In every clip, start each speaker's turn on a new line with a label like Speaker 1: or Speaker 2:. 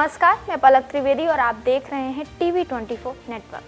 Speaker 1: नमस्कार, मैं पलक त्रिवेदी और आप देख रहे हैं टीवी 24 नेटवर्क।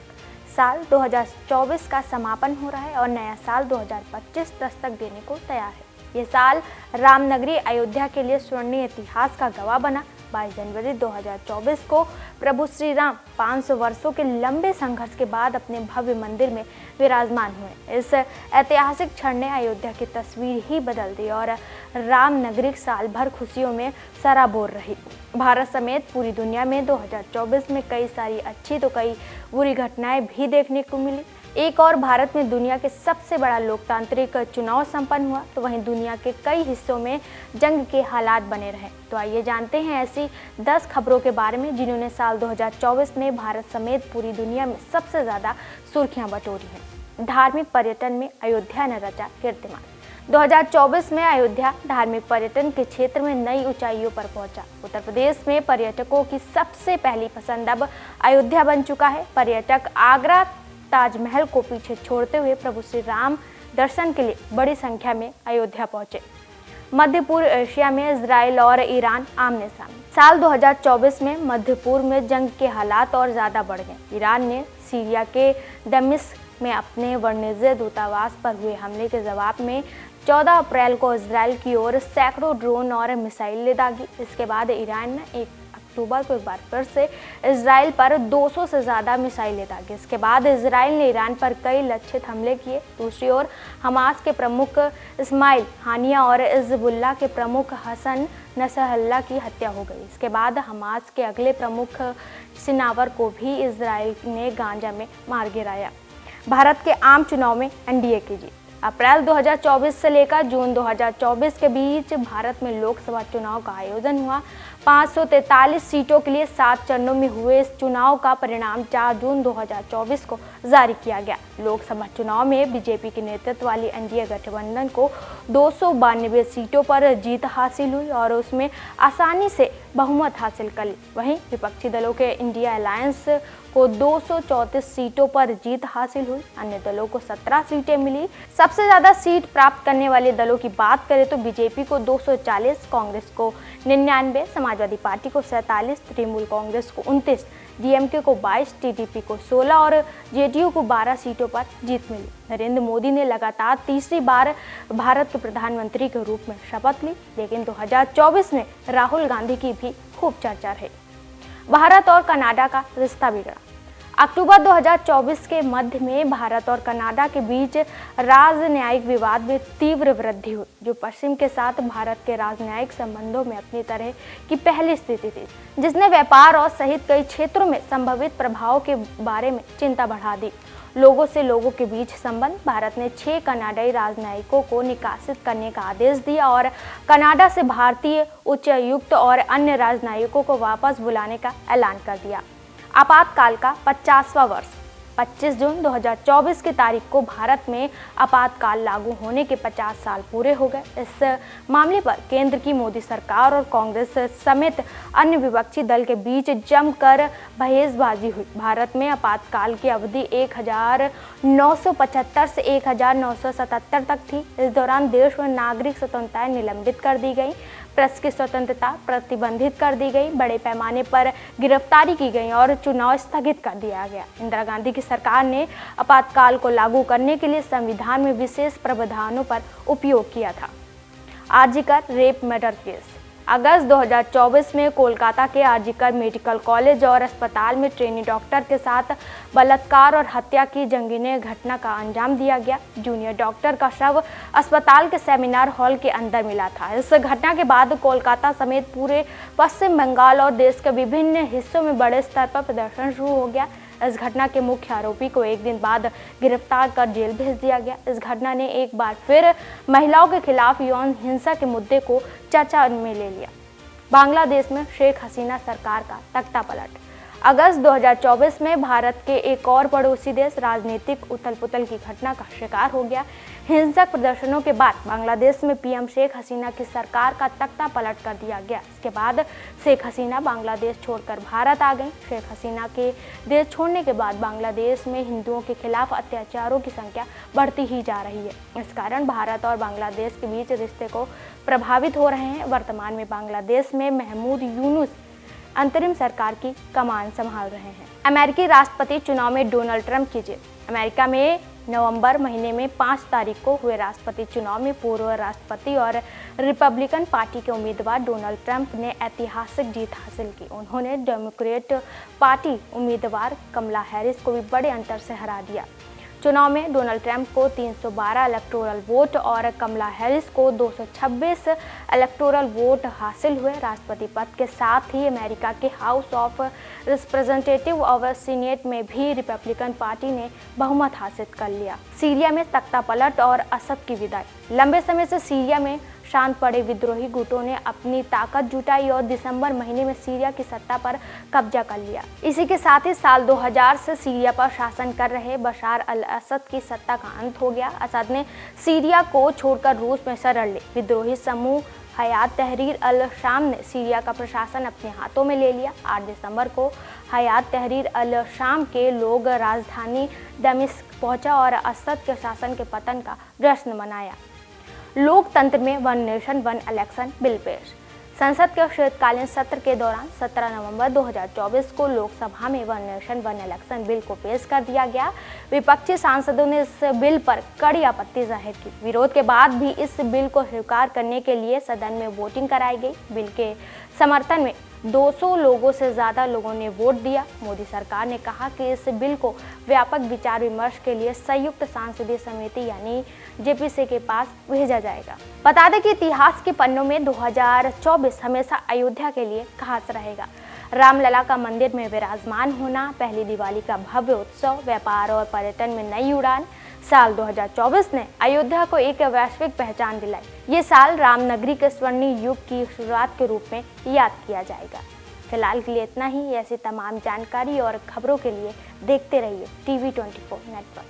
Speaker 1: साल 2024 का समापन हो रहा है और नया साल 2025 दस्तक देने को तैयार है। ये साल रामनगरी अयोध्या के लिए स्वर्णिम इतिहास का गवाह बना। 22 जनवरी 2024 को प्रभु श्री राम 500 वर्षों के लंबे संघर्ष के बाद अपने भव्य मंदिर में विराजमान हुए। इस ऐतिहासिक क्षण ने अयोध्या की तस्वीर ही बदल दी और रामनगरी साल भर खुशियों में सराबोर रही। भारत समेत पूरी दुनिया में 2024 में कई सारी अच्छी तो कई बुरी घटनाएं भी देखने को मिली। एक और भारत में दुनिया के सबसे बड़ा लोकतांत्रिक चुनाव संपन्न हुआ, तो वहीं दुनिया के कई हिस्सों में जंग के हालात बने रहे। तो आइए जानते हैं ऐसी 10 खबरों के बारे में जिन्होंने साल 2024 में भारत समेत पूरी दुनिया में सबसे ज्यादा सुर्खियां बटोरी हैं। धार्मिक पर्यटन में अयोध्या ने रचा कीर्तिमान। 2024 में अयोध्या धार्मिक पर्यटन के क्षेत्र में नई ऊंचाइयों पर पहुंचा। उत्तर प्रदेश में पर्यटकों की सबसे पहली पसंद अब अयोध्या बन चुका है। पर्यटक आगरा ताजमहल को पीछे छोड़ते हुए प्रभु श्री राम दर्शन के लिए बड़ी संख्या में अयोध्या पहुंचे। मध्य पूर्व एशिया में इजराइल और ईरान आमने सामने। साल 2024 में मध्य पूर्व में जंग के हालात और ज्यादा बढ़ गए। ईरान ने सीरिया के दमिश्क में अपने वाणिज्य दूतावास पर हुए हमले के जवाब में 14 अप्रैल को इजराइल की ओर सैकड़ों ड्रोन और मिसाइलें दागी। इसके बाद ईरान ने 1 अक्टूबर को एक बार फिर से इजराइल पर 200 से ज्यादा मिसाइलें दागी। इसके बाद इजराइल ने ईरान पर कई लक्षित हमले किए। दूसरी ओर हमास के प्रमुख इस्माइल हानिया और हिजबुल्लाह के प्रमुख हसन नसरल्लाह की हत्या हो गई। इसके बाद हमास के अगले प्रमुख सिनावर को भी इजराइल ने गाजा में मार गिराया। भारत के आम चुनाव में एनडीए की जीत। अप्रैल 2024 से लेकर जून 2024 के बीच भारत में लोकसभा चुनाव का आयोजन हुआ। 543 सीटों के लिए 7 चरणों में हुए इस चुनाव का परिणाम 4 जून 2024 को जारी किया गया। लोकसभा चुनाव में बीजेपी के नेतृत्व वाली एनडीए गठबंधन को 292 सीटों पर जीत हासिल हुई और उसमें आसानी से बहुमत हासिल कर ली। वहीं विपक्षी दलों के इंडिया अलायंस को 234 सीटों पर जीत हासिल हुई। अन्य दलों को 17 सीटें मिली। सबसे ज्यादा सीट प्राप्त करने वाले दलों की बात करें तो बीजेपी को 240, कांग्रेस को 99, समाजवादी पार्टी को 47, तृणमूल कांग्रेस को 29, डीएमके को 22, टीडीपी को 16 और जेडीयू को 12 सीटों पर जीत मिली। नरेंद्र मोदी ने लगातार तीसरी बार भारत के प्रधानमंत्री के रूप में शपथ ली, लेकिन 2024 में राहुल गांधी की भी खूब चर्चा रही। भारत और कनाडा का रिश्ता बिगड़ा। अक्टूबर 2024 के मध्य में भारत और कनाडा के बीच राजनयिक विवाद में तीव्र वृद्धि हुई, जो पश्चिम के साथ भारत के राजनयिक संबंधों में अपनी तरह की पहली स्थिति थी, जिसने व्यापार और सहित कई क्षेत्रों में संभावित प्रभाव के बारे में चिंता बढ़ा दी। लोगों से लोगों के बीच संबंध। भारत ने 6 कनाडाई राजनयिकों को निकासित करने का आदेश दिया और कनाडा से भारतीय उच्चायुक्त और अन्य राजनयिकों को वापस बुलाने का ऐलान कर दिया। आपातकाल का 50वां वर्ष। 25 जून 2024 की तारीख को भारत में आपातकाल लागू होने के 50 साल पूरे हो गए। इस मामले पर केंद्र की मोदी सरकार और कांग्रेस समेत अन्य विपक्षी दल के बीच जमकर बहसबाजी हुई। भारत में आपातकाल की अवधि 1975 से 1977 तक थी। इस दौरान देश में नागरिक स्वतंत्रताएं निलंबित कर दी गई, प्रेस की स्वतंत्रता प्रतिबंधित कर दी गई, बड़े पैमाने पर गिरफ्तारी की गई और चुनाव स्थगित कर दिया गया। इंदिरा गांधी की सरकार ने आपातकाल को लागू करने के लिए संविधान में विशेष प्रावधानों पर उपयोग किया था। RG Kar rape murder case. अगस्त 2024 में कोलकाता के आरजीकर मेडिकल कॉलेज और अस्पताल में ट्रेनी डॉक्टर के साथ बलात्कार और हत्या की जघन्य घटना का अंजाम दिया गया। जूनियर डॉक्टर का शव अस्पताल के सेमिनार हॉल के अंदर मिला था। इस घटना के बाद कोलकाता समेत पूरे पश्चिम बंगाल और देश के विभिन्न हिस्सों में बड़े स्तर पर प्रदर्शन शुरू हो गया। इस घटना के मुख्य आरोपी को एक दिन बाद गिरफ्तार कर जेल भेज दिया गया। इस घटना ने एक बार फिर महिलाओं के खिलाफ यौन हिंसा के मुद्दे को चर्चा में ले लिया। बांग्लादेश में शेख हसीना सरकार का तख्ता पलट। अगस्त 2024 में भारत के एक और पड़ोसी देश राजनीतिक उथल-पुथल की घटना का शिकार हो गया। हिंसक प्रदर्शनों के बाद बांग्लादेश में पीएम शेख हसीना की सरकार का तख्ता पलट कर दिया गया। इसके बाद शेख हसीना बांग्लादेश छोड़कर भारत आ गई। शेख हसीना के देश छोड़ने के बाद बांग्लादेश में हिंदुओं के खिलाफ अत्याचारों की संख्या बढ़ती ही जा रही है। इस कारण भारत और बांग्लादेश के बीच रिश्ते को प्रभावित हो रहे हैं। वर्तमान में बांग्लादेश में महमूद यूनुस अंतरिम सरकार की कमान संभाल रहे हैं। अमेरिकी राष्ट्रपति चुनाव में डोनाल्ड ट्रंप की जीत। अमेरिका में नवंबर महीने में 5 तारीख को हुए राष्ट्रपति चुनाव में पूर्व राष्ट्रपति और रिपब्लिकन पार्टी के उम्मीदवार डोनाल्ड ट्रंप ने ऐतिहासिक जीत हासिल की। उन्होंने डेमोक्रेट पार्टी उम्मीदवार कमला हैरिस को भी बड़े अंतर से हरा दिया। चुनाव में डोनाल्ड ट्रंप को 312 इलेक्टोरल वोट और कमला हैरिस को 226 इलेक्टोरल वोट हासिल हुए। राष्ट्रपति पद के साथ ही अमेरिका के हाउस ऑफ रिप्रेजेंटेटिव और सीनेट में भी रिपब्लिकन पार्टी ने बहुमत हासिल कर लिया। सीरिया में तख्तापलट और असद की विदाई। लंबे समय से सीरिया में शांत पड़े विद्रोही गुटों ने अपनी ताकत जुटाई और दिसंबर महीने में सीरिया की सत्ता पर कब्जा कर लिया। इसी के साथ ही साल 2000 से सीरिया पर शासन कर रहे बशार अल असद की सत्ता का अंत हो गया। असद ने सीरिया को छोड़कर रूस में शरण ली। विद्रोही समूह हयात तहरीर अल शाम ने सीरिया का प्रशासन अपने हाथों में ले लिया। 8 दिसंबर को हयात तहरीर अल शाम के लोग राजधानी दमिश्क पहुंचा और असद के शासन के पतन का जश्न मनाया। लोकतंत्र में one nation one election bill पेश। संसद के शीतकालीन सत्र के दौरान 17 नवंबर 2024 को लोकसभा में one nation one election bill को पेश कर दिया गया। विपक्षी सांसदों ने इस बिल पर कड़ी आपत्ति जाहिर की। विरोध के बाद भी इस बिल को स्वीकार करने के लिए सदन में वोटिंग कराई गई। बिल के समर्थन में 200 लोगों से ज़्यादा लोगों ने वोट दिया। मोदी सरकार ने कहा कि इस बिल को व्यापक विचार विमर्श के लिए संयुक्त संसदीय समिति यानी जेपीसी के पास भेजा जाएगा। बता दें कि इतिहास के पन्नों में 2024 हमेशा अयोध्या के लिए खास रहेगा। रामलला का मंदिर में विराजमान होना, पहली दिवाली का भव्य उत्सव, व्यापार और पर्यटन में नई उड़ान। साल 2024 ने अयोध्या को एक वैश्विक पहचान दिलाई। ये साल रामनगरी के स्वर्णिम युग की शुरुआत के रूप में याद किया जाएगा। फिलहाल के लिए इतना ही। ऐसी तमाम जानकारी और खबरों के लिए देखते रहिए TV24 नेटवर्क।